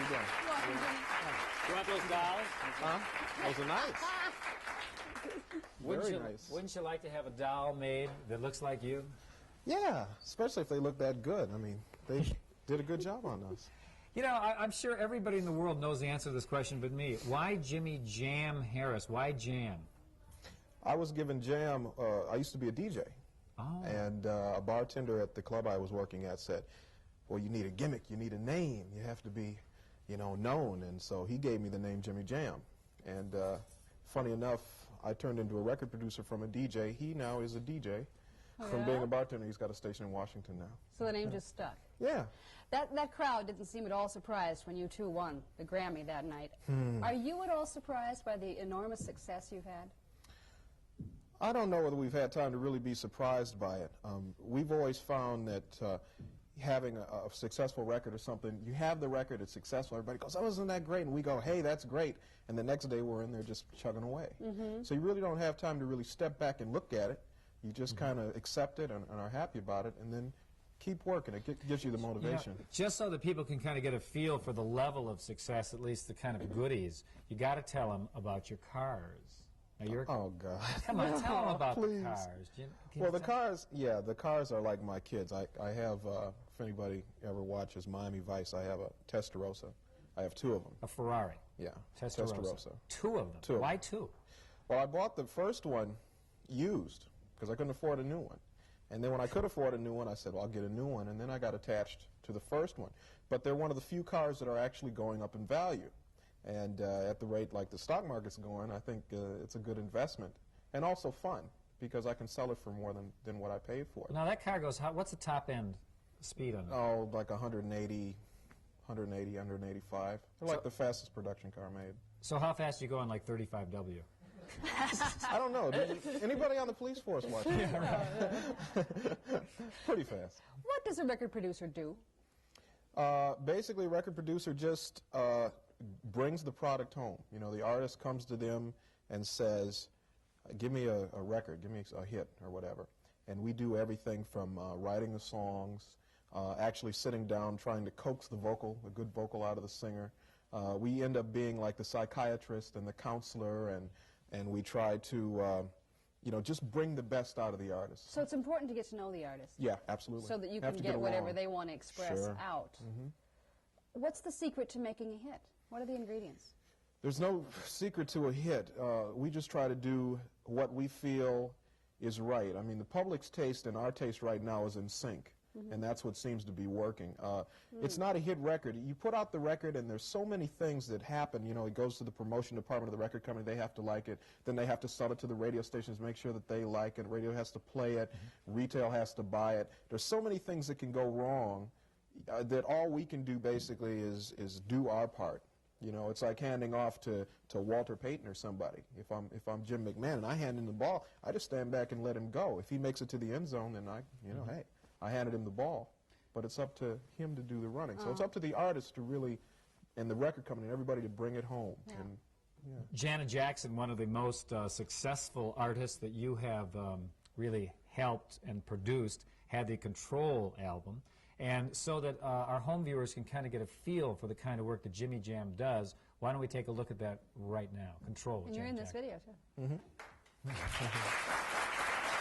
you doing? Welcome, Jimmy. You want those dolls? Huh? Those are nice. Very nice. Wouldn't you like to have a doll made that looks like you? Yeah, especially if they look that good. I mean, they did a good job on us. You know, I'm sure everybody in the world knows the answer to this question but me. Why Jimmy Jam Harris? Why Jam? I was given Jam, I used to be a DJ. Oh. And a bartender at the club I was working at said, well, you need a gimmick, you need a name, you have to be, you know, known. And so he gave me the name Jimmy Jam. And funny enough, I turned into a record producer from a DJ. He now is a DJ. From being a bartender, he's got a station in Washington now. So the name just stuck. Yeah. That crowd didn't seem at all surprised when you two won the Grammy that night. Are you at all surprised by the enormous success you've had? I don't know whether we've had time to really be surprised by it. We've always found that having a successful record or something, you have the record, it's successful, everybody goes, oh, isn't that great? And we go, hey, that's great. And the next day we're in there just chugging away. So you really don't have time to really step back and look at it. You just kind of accept it and are happy about it, and then keep working. It gives you the motivation. You know, just so that people can kind of get a feel for the level of success, at least the kind of goodies, you got to tell them about your cars. Now oh, God. Come on, tell them about Please. the cars. Well, the cars, yeah, the cars are like my kids. I have, if anybody ever watches Miami Vice, I have a Testarossa. I have two of them. A Ferrari. Yeah, Testarossa. Two of them. Why two? Well, I bought the first one used because I couldn't afford a new one. And then when I could afford a new one, I said, well, I'll get a new one. And then I got attached to the first one. But they're one of the few cars that are actually going up in value. And at the rate like the stock market's going, I think it's a good investment. And also fun, because I can sell it for more than what I paid for it. Now that car goes, what's the top end speed on it? Oh, like 180, 185. They're like the fastest production car made. So how fast do you go on like 35W? I don't know. Anybody on the police force watching? Yeah, right. Pretty fast. What does a record producer do? Basically, a record producer just brings the product home. You know, the artist comes to them and says, give me a record, give me a hit or whatever. And we do everything from writing the songs, actually sitting down, trying to coax the vocal, a good vocal out of the singer. We end up being like the psychiatrist and the counselor, and we try to, you know, just bring the best out of the artist. So it's important to get to know the artist. Yeah, absolutely. So that you can get whatever they want to express out. What's the secret to making a hit? What are the ingredients? There's no secret to a hit. We just try to do what we feel is right. I mean, the public's taste and our taste right now is in sync. And that's what seems to be working. It's not a hit record. You put out the record, and there's so many things that happen. You know, it goes to the promotion department of the record company. They have to like it. Then they have to sell it to the radio stations, make sure that they like it. Radio has to play it. Retail has to buy it. There's so many things that can go wrong that all we can do basically is do our part. You know, it's like handing off to Walter Payton or somebody. If I'm Jim McMahon and I hand him the ball, I just stand back and let him go. If he makes it to the end zone, then hey, I handed him the ball. But it's up to him to do the running. So it's up to the artist to really, and the record company and everybody to bring it home. Yeah. And, Janet Jackson, one of the most successful artists that you have really helped and produced, had the Control album. And so that our home viewers can kind of get a feel for the kind of work that Jimmy Jam does, why don't we take a look at that right now? Control. And you're in this video, too.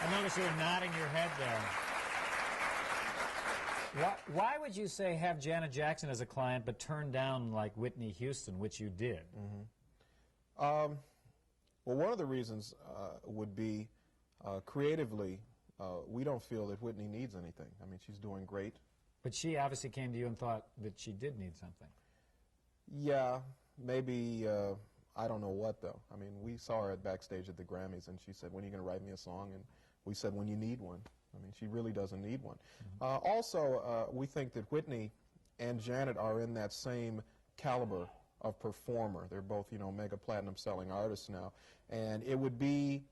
I notice you were nodding your head there. Why would you say have Janet Jackson as a client but turn down like Whitney Houston, which you did? Well, one of the reasons would be creatively, we don't feel that Whitney needs anything. I mean, she's doing great. But she obviously came to you and thought that she did need something. Yeah, maybe, I don't know what, though. I mean, we saw her backstage at the Grammys, and she said, when are you going to write me a song? And we said, when you need one. I mean, she really doesn't need one. Also, we think that Whitney and Janet are in that same caliber of performer. They're both, you know, mega platinum selling artists now. And it would be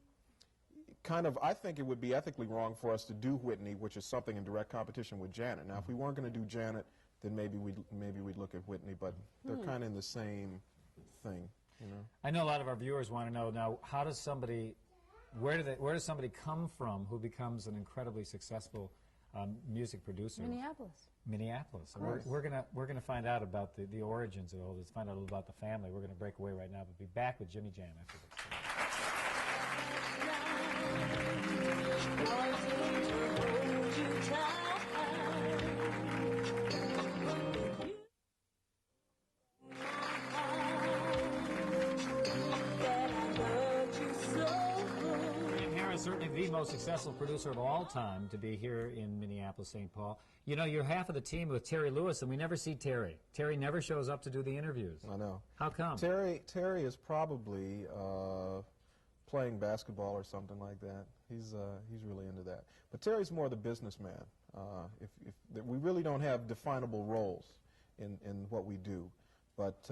I think it would be ethically wrong for us to do Whitney, which is something in direct competition with Janet. Now, if we weren't going to do Janet, then maybe we'd look at Whitney, but they're kind of in the same thing, you know. I know a lot of our viewers want to know now, how does somebody, where does somebody come from who becomes an incredibly successful music producer. Minneapolis. Minneapolis. So we're gonna find out about the origins of all this. Find out a little about the family. We're gonna break away right now, but be back with Jimmy Jam after this. Certainly the most successful producer of all time to be here in Minneapolis, St. Paul. You know, you're half of the team with Terry Lewis, and we never see Terry. Terry never shows up to do the interviews. I know. How come? Terry is probably playing basketball or something like that. He's really into that. But Terry's more the businessman. We really don't have definable roles in what we do. But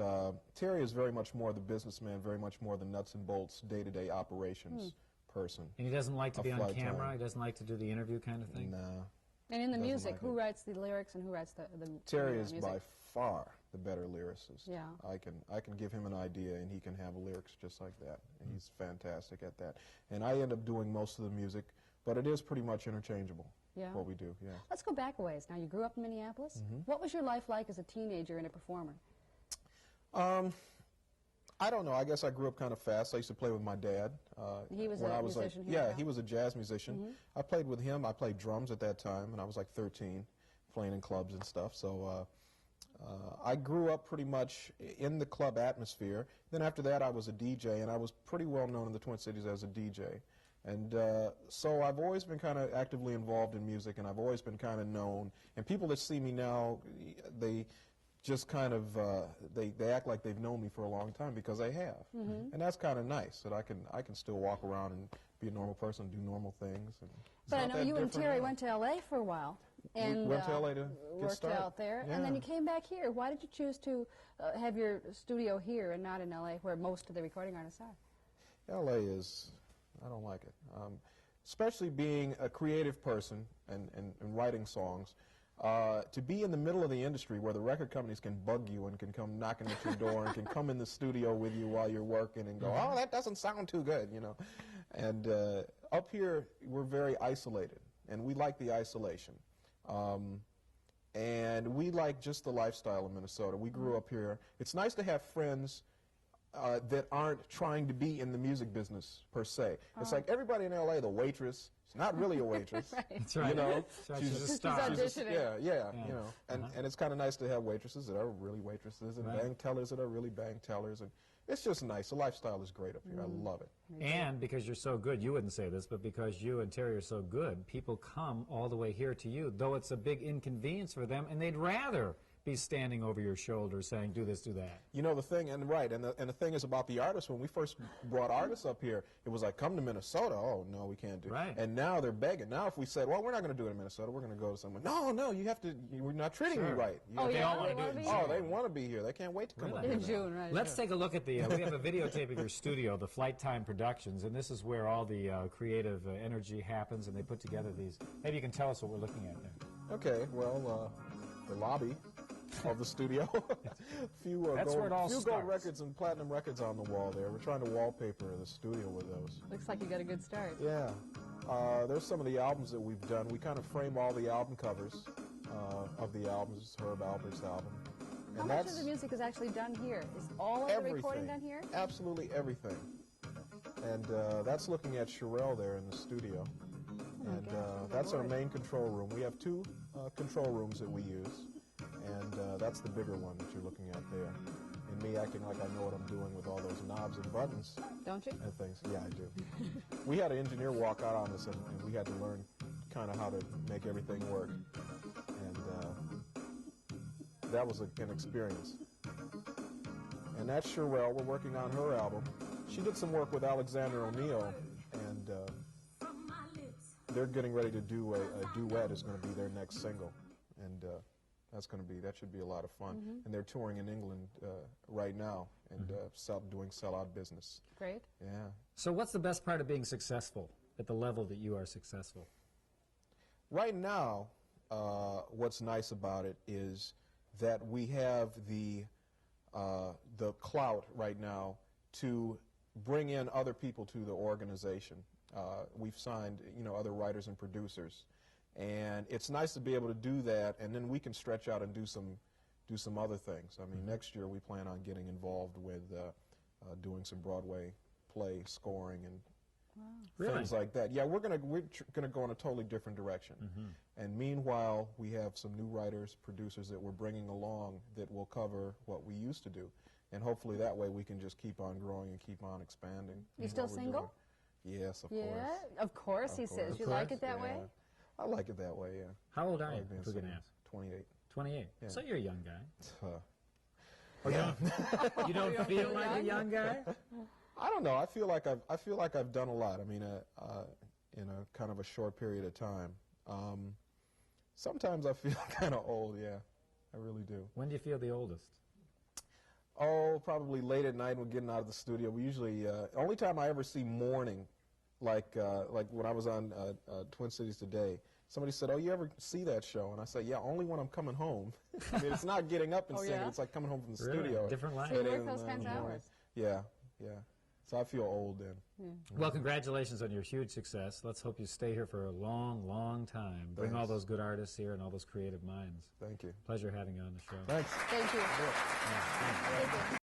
Terry is very much more the businessman, very much more the nuts and bolts, day-to-day operations person. And he doesn't like to be on Flyte camera? Tyme. He doesn't like to do the interview kind of thing? No. And in the music, like who it. writes the lyrics and who writes the Terry is music? by far the better lyricist. Yeah. I can give him an idea and he can have lyrics just like that. And he's fantastic at that. And I end up doing most of the music, but it is pretty much interchangeable. Yeah. What we do, yeah. Let's go back a ways. Now, you grew up in Minneapolis. What was your life like as a teenager and a performer? I don't know. I guess I grew up kind of fast. I used to play with my dad. He was when a I was musician like, here yeah, now? he was a jazz musician. I played with him. I played drums at that time, and I was like 13, playing in clubs and stuff. So I grew up pretty much in the club atmosphere. Then after that, I was a DJ, and I was pretty well known in the Twin Cities as a DJ. And so I've always been kind of actively involved in music, and I've always been kind of known. And people that see me now, they just kind of, they act like they've known me for a long time because they have. And that's kind of nice, that I can still walk around and be a normal person, do normal things. And But I know you and Terry went to L.A. for a while. And we went to L.A. to get worked started. out there, Yeah. and then you came back here. Why did you choose to have your studio here and not in L.A., where most of the recording artists are? L.A. is, I don't like it. Especially being a creative person and writing songs. To be in the middle of the industry where the record companies can bug you and can come knocking at your door and can come in the studio with you while you're working and go, oh, that doesn't sound too good, you know. And up here, we're very isolated, and we like the isolation. And we like just the lifestyle of Minnesota. We grew up here. It's nice to have friends that aren't trying to be in the music business, per se. It's like everybody in L.A., the waitress, she's not really a waitress. Right. That's right. You know, That's right. She's a star. auditioning. Yeah, you know, and it's kind of nice to have waitresses that are really waitresses and Right. bang tellers that are really bang tellers, and it's just nice. The lifestyle is great up here. I love it. And because you're so good, you wouldn't say this, but because you and Terry are so good, people come all the way here to you, though it's a big inconvenience for them, and they'd rather be standing over your shoulder saying, do this, do that. You know, the thing, and right, and the thing is about the artists, when we first brought artists up here, it was like, come to Minnesota. Oh, no, we can't do it. Right. And now they're begging. Now if we said, well, we're not going to do it in Minnesota, we're going to go to somewhere. No, you have to, we're not treating you right. You have They to- all want to do wanna it in be June. Oh, they want to be here. They can't wait to come Really? up here. In now. June, right? Let's take a look at the, we have a videotape of your studio, the Flyte Tyme Productions, and this is where all the creative energy happens, and they put together these. Maybe you can tell us what we're looking at there. Okay, well, the lobby of the studio. few That's gold, where it all few starts. gold records and platinum records on the wall there. We're trying to wallpaper the studio with those. Looks like you got a good start. Yeah. There's some of the albums that we've done. We kind of frame all the album covers of the albums, Herb Alpert's album. How And much that's of the music is actually done here? Is all of the recording done here? Absolutely everything. And that's looking at Sherelle there in the studio. And that's our main control room. We have two control rooms that we use. And that's the bigger one that you're looking at there. And me acting like I know what I'm doing with all those knobs and buttons Don't you? and things. Yeah, I do. We had an engineer walk out on us, and we had to learn kind of how to make everything work. And that was an experience. And that's Sherelle. We're working on her album. She did some work with Alexander O'Neill, and they're getting ready to do a duet. Is going to be their next single, and that should be a lot of fun. And they're touring in England right now and doing sellout business. Great. Yeah. So what's the best part of being successful at the level that you are successful? Right now, what's nice about it is that we have the clout right now to bring in other people to the organization. We've signed, other writers and producers, And it's nice to be able to do that, and then we can stretch out and do some other things. I mean, next year we plan on getting involved with doing some Broadway play scoring and things like that. Yeah, we're gonna go in a totally different direction. And meanwhile, we have some new writers, producers that we're bringing along that will cover what we used to do, and hopefully that way we can just keep on growing and keep on expanding. You still single? Yes, of Yeah, course. of course. He says. You like it that way? I like it that way. Yeah. How old are you? If we can ask. 28. 28. Yeah. So you're a young guy. Yeah. You don't feel like a young guy? I don't know. I feel like I've done a lot. I mean, in a kind of a short period of time. Sometimes I feel kind of old. Yeah, I really do. When do you feel the oldest? Oh, probably late at night when getting out of the studio. We usually only time I ever see morning, like when I was on Twin Cities Today. Somebody said, "Oh, you ever see that show?" And I said, "Yeah, only when I'm coming home." I mean, it's not getting up and singing. It's like coming home from the studio. Different life. So you work those kinds of hours. Yeah, yeah. So I feel old then. Well, congratulations on your huge success. Let's hope you stay here for a long, long time. Bring all those good artists here and all those creative minds. Thank you. Pleasure having you on the show. Thanks. Thank you. Yeah, thanks. Thank you.